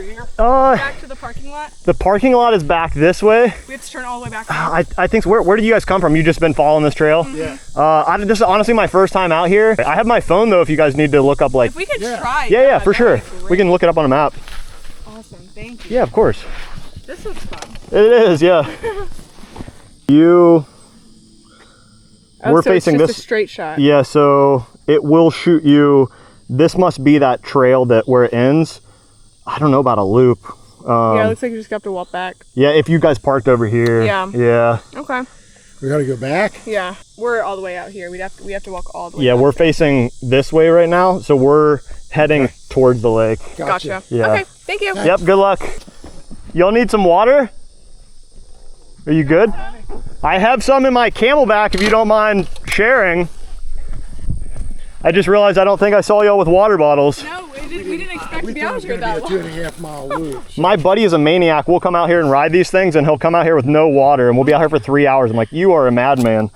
here? Back to the parking lot? The parking lot is back this way. We have to turn all the way back. I think so. Where did you guys come from? You just been following this trail? Yeah. This is honestly my first time out here. I have my phone though if you guys need to look up like... If we could try. Yeah, for sure. We can look it up on a map. Awesome, thank you. Yeah, of course. This was fun. It is, yeah. We're so facing it's just this a straight shot. Yeah, so it will shoot you. This must be that trail where it ends. I don't know about a loop. Yeah, it looks like you just got to walk back. Yeah, if you guys parked over here. Yeah. Yeah. Okay. We gotta go back? Yeah. We're all the way out here. We have to walk all the way Yeah, back. we're facing this way right now, so we're heading towards the lake. Gotcha. Yeah. Okay, thank you. Yep, good luck. Y'all need some water? Are you good? I have some in my Camelback if you don't mind sharing. I just realized I don't think I saw y'all with water bottles. No, we didn't expect to be out here that long. We thought it was gonna be a 2.5 mile loop. So. My buddy is a maniac. We'll come out here and ride these things and he'll come out here with no water and we'll be out here for 3 hours. I'm like, you are a madman.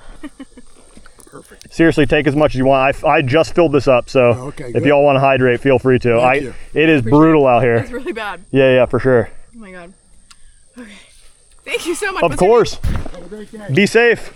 Perfect. Seriously, take as much as you want. I just filled this up, so if y'all want to hydrate, feel free to. It is brutal out here. It's really bad. Yeah, for sure. Oh my God. Okay. Thank you so much. Of course. Have a great day. Be safe.